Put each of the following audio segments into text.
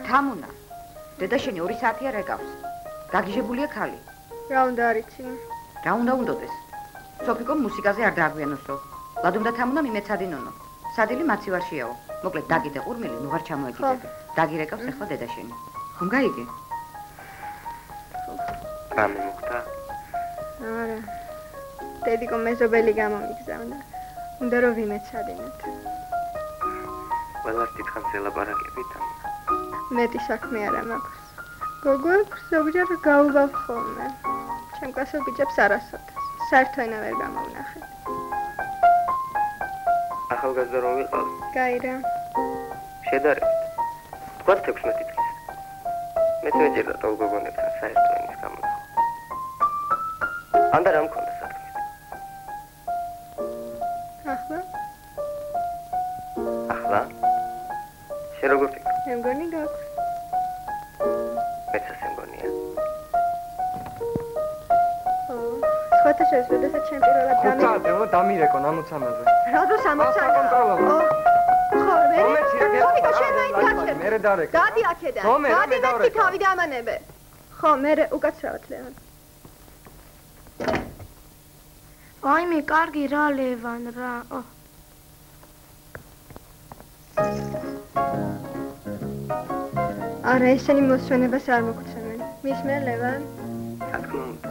თამუნა. დედაშენი 2 საათია რეკავს. გაგიჟებულია ხალი. რა უნდა არიცინო? რა უნდა უნდოდეს? სოფიკომ მუსიკაზე არ დააგვიანოსო. ლადუმ და თამუნა მიმეცადინონო. სადილი მაცივარშიაო. მოკლედ დაგიდე ყურმილი, ნუ ვარ ჩამოეკიდები. დაგირეკავს ახლა დედაშენი. ხომ გაიგე? რამე მოხდა? არა. დედიკო მეზობელი გამომიგზავნა. უნდა რომ ვიმეცადინოთ. ყველას დიდხანს ელაპარაკებით. მეტი საქმე არა მაქვს. გოგო ზოგჯერ გაუვალ ხოლმე. ჩემ კლასელ ბიჭებს არასოდეს. საერთოდ ენა ვერ გამოვნახეთ. ახალგაზრდა რომ ვიყავ? გაირა. შედარებით. თქვათ 16 წლის. მეც მეჯერდა თულ გოგონებთან საერთოდ ენის გამონახო. ანდა რა მქონდა საქმე? ახლა? ახლა? შენ როგორ ფიქრობ? მე მგონი გაქვს. მეც ასე მგონია. სხვათა შორის, როდესაც ჩემ პირველად დამირეკო 60-ზე. რადგან 60-ზე? ხო, მე შენ მაინც გაჩერდა. მე დარეკე. დადი აქედან. დადი მე თავი დამანებე. ხო, მე უკაცრავად ლევან. აი მე კარგი რა ლევან რა. არა, ესენი მოსვენებას არ მოგცემენ. მისმე ლევან? რა თქმა უნდა,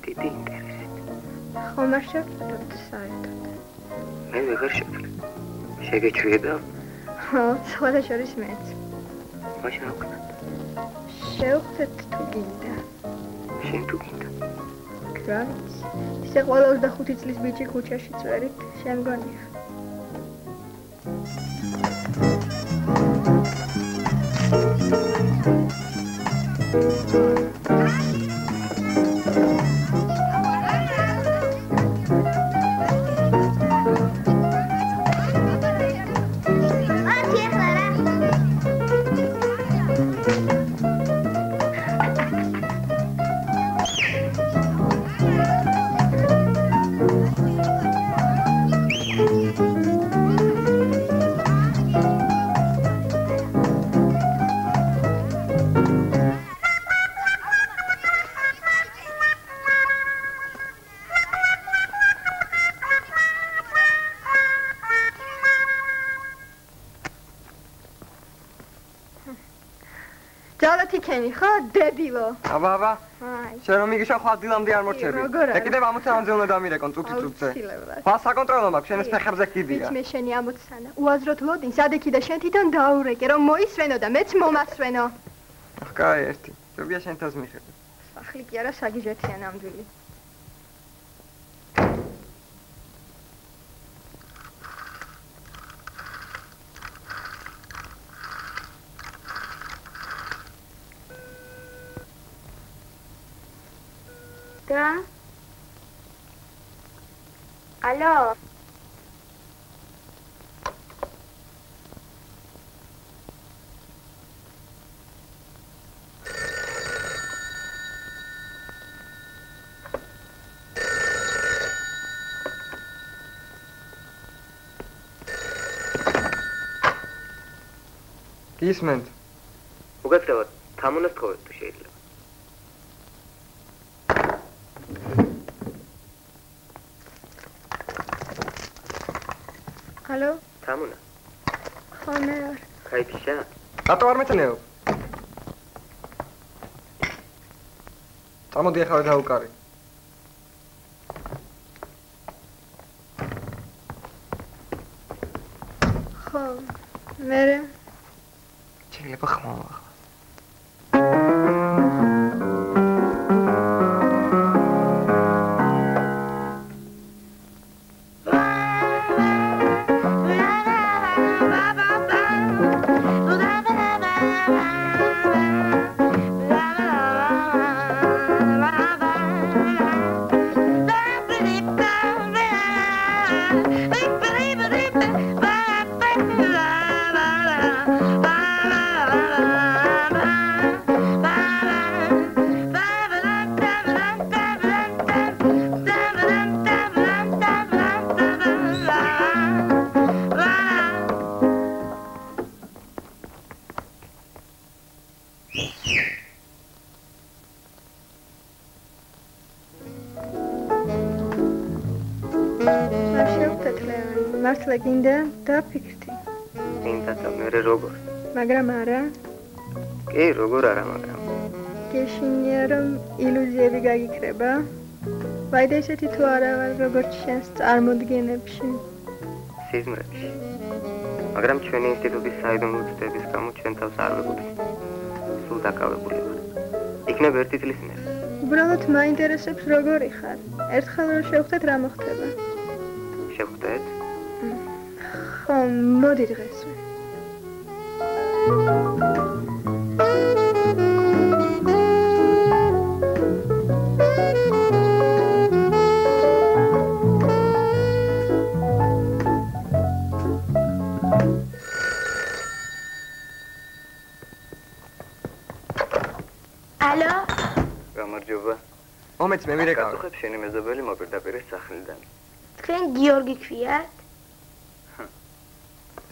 დიდი ინტერესით. ხომ არ შევწყვეტ საერთოდ? მე ვეღარ შევწყვეტ. შეგეჩვიება? ხო, სხვათა შორის მეც. მაშინ რა ვქნა? შევხვდეთ თუ გინდა. შენ თუ გინდა. რა ვიცი. ისე ყველა 25 წლის ბიჭი ქუჩაში წვერით, შენ მგონია. იქენი ხო დებილო აბა შენ რომ მიგიშა ხვალ დილამდე არ მორჩები და კიდევ 60-ზე უნდა დამირეკონ წუთი-წუთზე ხვალ საკონტროლო მაქვს შენს ფეხებზე კიდია ვიცი მე შენი 60-ანა უაზროდ ლოდინს ადექი და შენ თვითონ დაურეკე რომ მოისვენო და მეც მომასვენო ახ კაი ერთი შევია შენ თავს მიხედე სახლი კი არა საგიჟეთია ნამდვილი Да? Алло. Ისმენთ. უგაცრავად, თამუნას თხოვეთ თუ შეიძლება. Алло. თამუნა. ხო მე ვარ. кайფიშა? რატო არ მეწნეო? წამოდი ახლა დავუკარი. ხო. მე შეიძლება ხმავა. მართლა გინდა დაფიქრდი. მინდა და მე როგორ? მაგრამ არა. კი, როგორ არა, მაგრამ. გეშინია რომ ილუზიები გაგიქრება? ვაიდე ესეთი თუ არა ვარ როგორც შენს წარმოდგენებში. სიზმრებში. მაგრამ ჩვენი ინსტიტუტის საიდუმლო ცდების გამო ჩვენ თავს არ ვეგუთხით. სულ დაკავებული ვარ. იქნებ ერთი წლის მერე. უბრალოდ მაინტერესებს როგორი ხარ. ერთხელ რომ შევხვდეთ რა მოხდება? შევხვდეთ? ხო, მოდი დღესვე. ალო? გამარჯობა. მომეც მე მირეკავ. გასუხებ შენი მეზობელი მოპირდაპირეს სახლიდან. თქვენ გიორგი ქვიათ?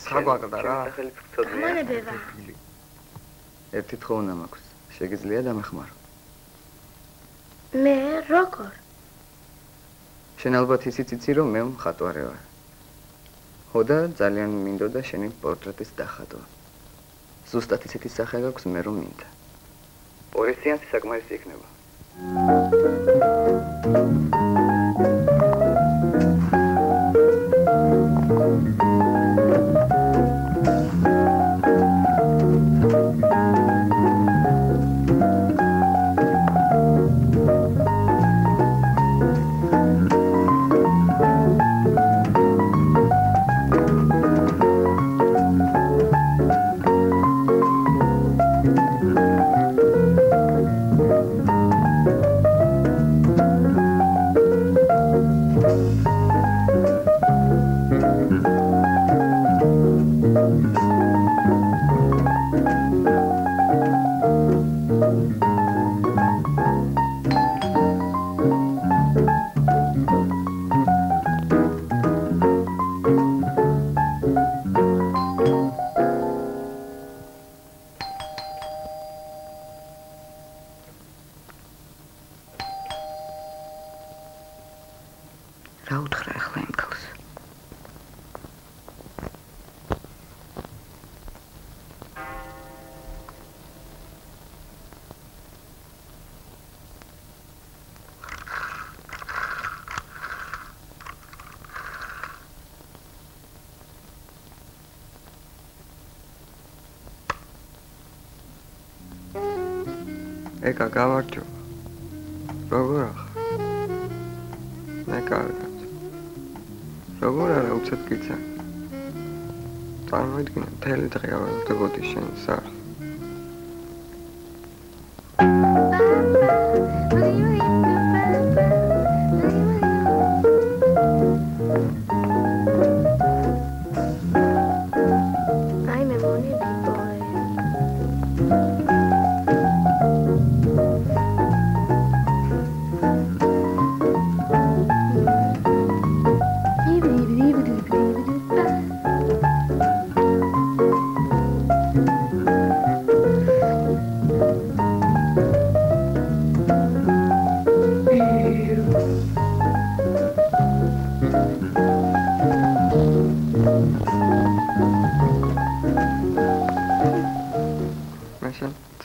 საგვაგდა რა. სახელით ვწოდნია. მონებევა. ერთი თხოვნა მაქვს. შეგიძლია დამეხმარო. მე როგორ? შენ ალბათ ისიც იცი რომ მე მხატვარი ვარ. ხო და ძალიან მინდოდა შენი პორტრეტის დახატვა. ზუსტად ისეთი სახე გაქვს მე რომ მინდა. ორი სეანსი საკმარისი იქნება. ეკა გამარჯობა. როგორ ახარ? მე კარგად. როგორ არა უცებ გიცა? წარმოიდგინე, მთელი დღე ავერძებოდი შენ სახლს.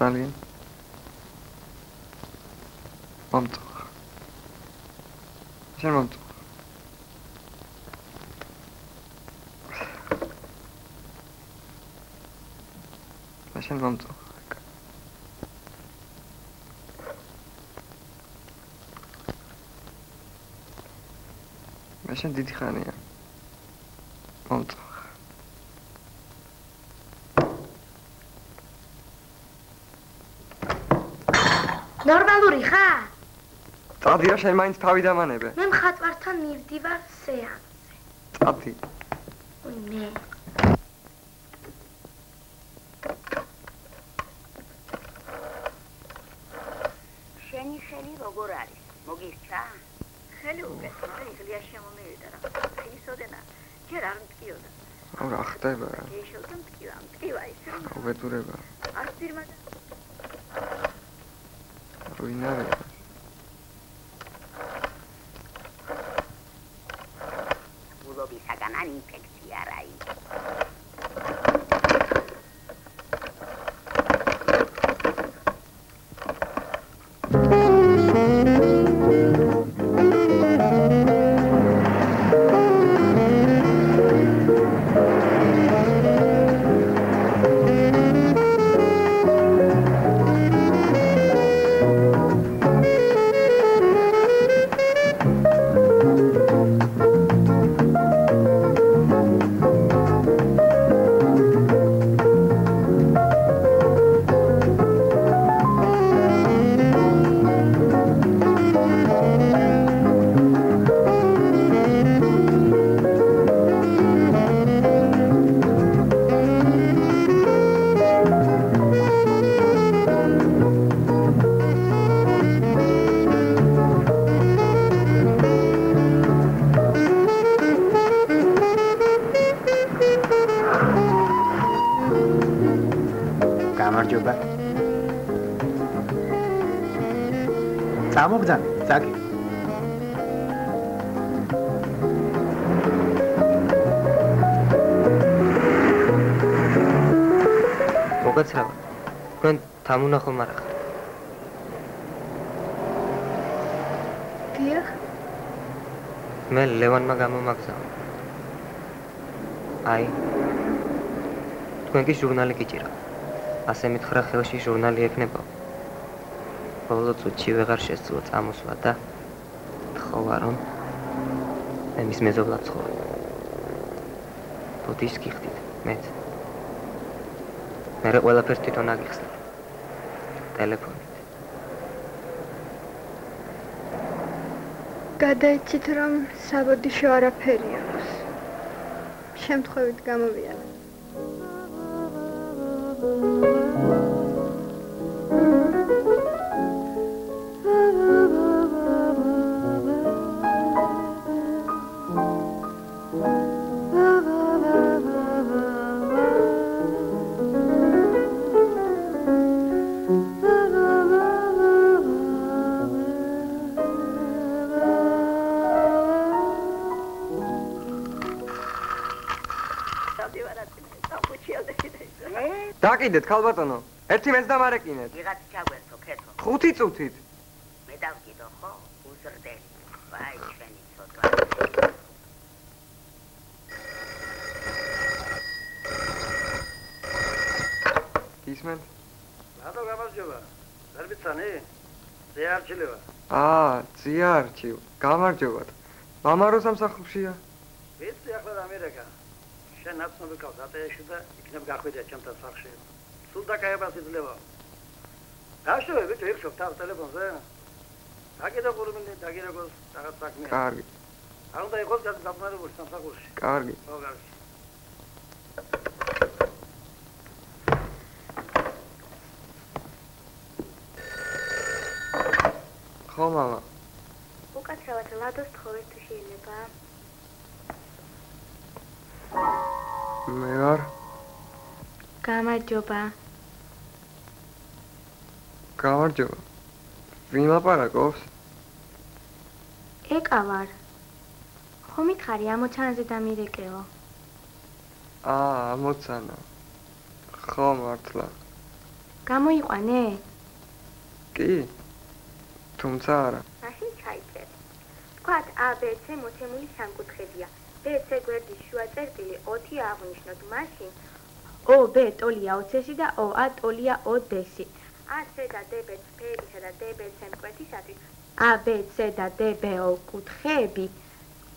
ძალიან მომწონს. შენ მომწონს. შენ მომწონს. შენ დიდი ხანია. მომწონს. ნორმალური ხარ? წადია შენ მაინც თავი დამანებე. მე მხატვართან მივდივარ სეანსზე. წადი. ой მე. შენი ხელი როგორ არის? მოგირჩა? ხელი უკეთაა, იღლია შემომივიდა რა. ხისოდენა, ჯერ არ მткиოდა. რა ხდება რა? ეშოთო მткиვა, მткиვა ისე. უბედურება. არ ძირმა ვინ არის? ბულობისაგან ან ინფექცია რა ის. გამოგზავნე, ზაკი. მოგაცრავა. თქვენ თამუნახო მარახ. დიახ. მე ლევანმა გამომაგზავნა. აი. თქვენ კი ჟურნალი გიჭირა. ასე მითხრა ხელში ჟურნალი ექნება. ბოლო წუთში ვეღარ შესძლო წამოსვლა და თხოვა რომ მე მის მეზობლად ცხოვრობ. ბოდიშს გიხდით, მეც. მე ყველაფერს თვითონ აგიხსნა. ტელეფონით. გადაიცით რომ საბოდიშო არაფერი აქვს. შემთხვევით გამოვიარა. დაკიდეთ ქალბატონო, ერთი მეც დამარეკინეთ. ვიღაც ჩაგვერთო ქეთო. 5 წუთით. მე დავკიდო ხო? უზრდელი. ვაი, ჩვენი ცოტა. ისმენ? რატო გამარჯობა? ვერ ვიცანი? ზიარჩილება. ზიარჩილ. გამარჯობათ. მამა რო სამსახურშია? ვიცი ახლა ამერიკა. შენ ნაცნობი ყავს ატეში და იქნებ გახვიდე ჩემთან სახში. სულ დაკაებას იძლევა. გაშოვე ბიჭო, იქ შევ ტელეფონზე. დაგიდო ყურმილი, დაგირეკოს რაღაც საქმეა. კარგი. არ უნდა იყოს გაფრთხილებული სამსახურში. კარგი. ხო, კარგი. ხო, მამა. უკაცრავად ლადოს თხოვეთ თუ შეიძლება. მე ვარ. გამარჯობა. გამარჯობა. ვინ ლაპარაკობს? ეკა ვარ. ხომ მითხარი ამოცანაზე დამირეკეო? ამოცანა. ხო, მართლა. გამოიყვანე? კი. თუმცა არა. მაშინ ჩაიწერ. თქვათ ABC მოცემული სამკუთხედია. BC გვერდის შუა წერტილი 20 აღნიშნოთ, მაშინ OB ტოლია 20-ში და OA ტოლია 20-ში. AC და DB სფერისა და DBC მკვეთისათვის ABC და DBO კუთხეები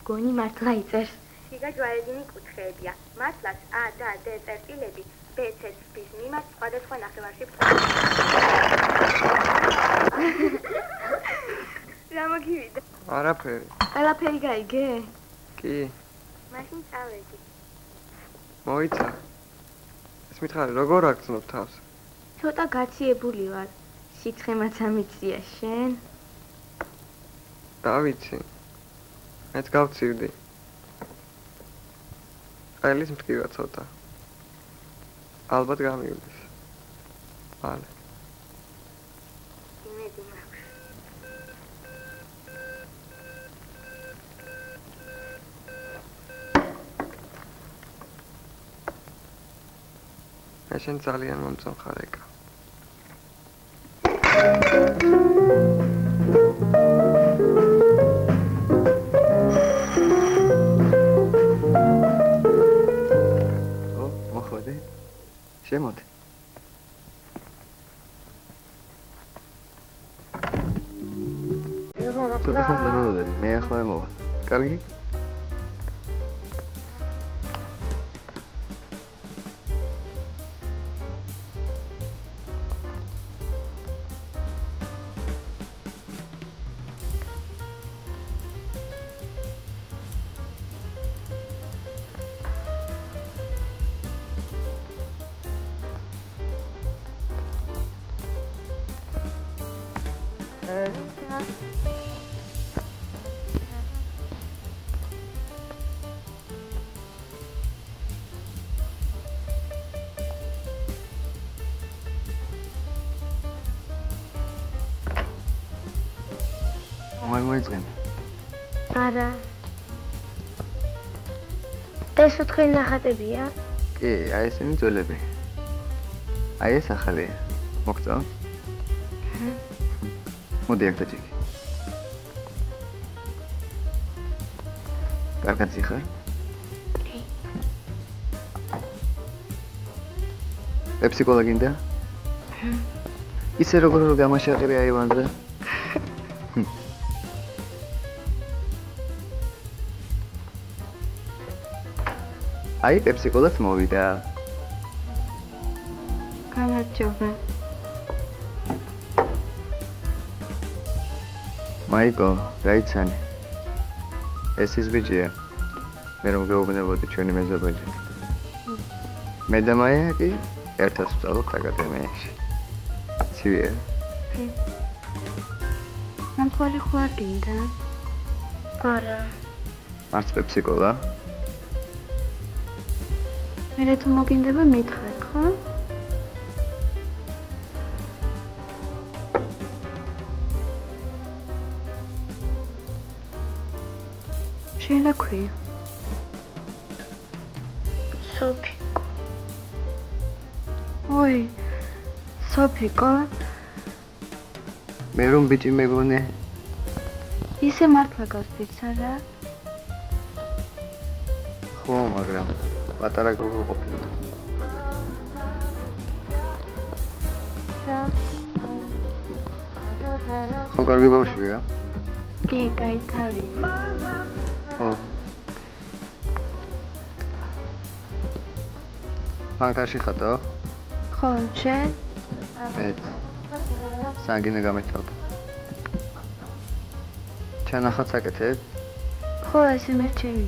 გონი მართლა იწერს. შიგაჯვარედინი კუთხეებია. მართლაც A და D წერტილები BC სფის მიმართ სხვადასხვა ნახევარში ბრწყინვალე. რა მოგივიდა? არაფერი. ყველაფერი გაიგე? კი. მაშინ წავედი. მოიცა. ეს მითხარი როგორ აგრძნობ თავს? ცოტა გაციებული ვარ. სიცხემაც ამიწია შენ. დავიცი. მეც გავცივდი. ყელის მტკივა ცოტა. ალბათ გამივიდეს. მალე. მე იმედი მაქვს. მე შენ ძალიან მომწონხარ ეკა. მოხვედი? შემოდი. მე ახლა მოვა. კარგი? მოიწყენ. არა. ეს უთხრი ნახატებია? კი, აი ესენი ძველები. აი ეს ახალია. მოგწონს? მოდი აქ დაჭიქი. კარგად ხარ? კი. პეპსიკოლა გინდა? ისე როგორ გამაშაყირი აივანზე? აი პეპსიკოლაც მოვიდა. გამარჯობა. მაიკო, გაიცანი. ეს ის ბიჭია. მე რომ გეუბნებოდი ჩვენი მეზობელი. მე და მაია კი ერთად ვსწავლობთ აკადემიაში. ცივია? კი. მან თვალი ხო არ გინდა? არა. არც პეპსიკოლა? მე თუ მოგინდება მითხრე, ხო? შეიძლება ქვია. სოფი. ой, სოფიკო. მე რომ ბიჭი მეგონე. ისე მართლა გასწიც არა? ხო, მაგრამ პატარა გოგო ყოფილა. ხო, კარგი ბავშვია? კი, გაითავია. ხო. ფანტაში ხატო? ხო, შენ? მე. სანგინე გამეთავდა. ჩანახატს აკეთებ? ხო, ესე მერჩევი.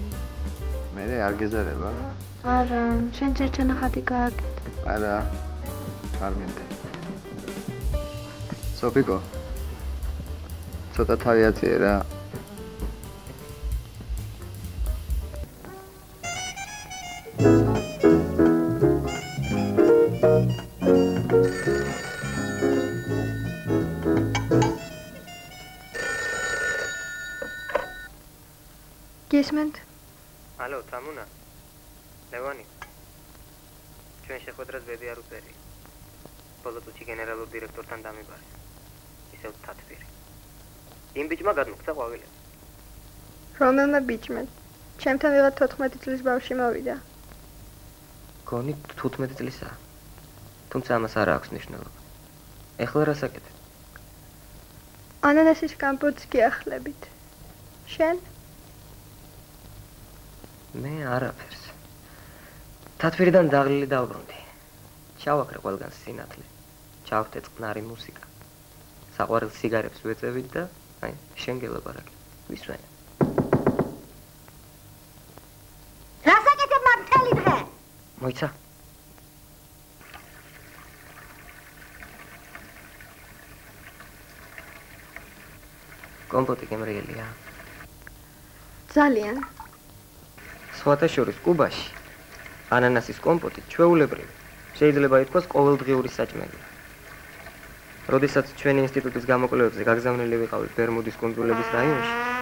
მე არ გეზარება? არა, შენ ჩანახატი გააკეთე. არა. არ მინდა. სოფიკო. ცოტა თავი აწიერა. გისმენთ? ალო, თამუნა. ლევანი. ჩვენ შეხვედრას ბედი არ უწერი. ბოლო წუთში გენერალურ დირექტორთან დამიბარე. ისევ თათბირი. იმ ბიჭმა გადმოგცა ყვავილები. რომელმა ბიჭმა? ჩემთან ვიღაც 14 წლის ბავშვი მოვიდა. გონი 15 წლისაა. თუმცა ამას არ აქვს მნიშვნელობა. ეხლა რას აკეთებ? ანანასის კამპოტს გიახლებით. შენ? მე არაფერს. თათბირიდან დაღლილი დავბრუნდი. ჩავაქრე ყველგან სინათლე. ჩავრთე წყნარი მუსიკა. საყვარელ სიგარებს ვეწევით და აი, შენ გელაპარაკე. ვისვენ. რას აკეთებ მაგ მთელი დღე? მოიცა? კომპოტი გემრიელია. ძალიან. სხვათა შორის კუბაში ანანასის კომპოტი ჩვეულებრივი. შეიძლება ითქვას ყოველდღიური საჭმელია. როდესაც ჩვენი ინსტიტუტის გამოკვლევებზე გაგზავნილი ვიყავით ბერმუდის კუნძულების რაიონში,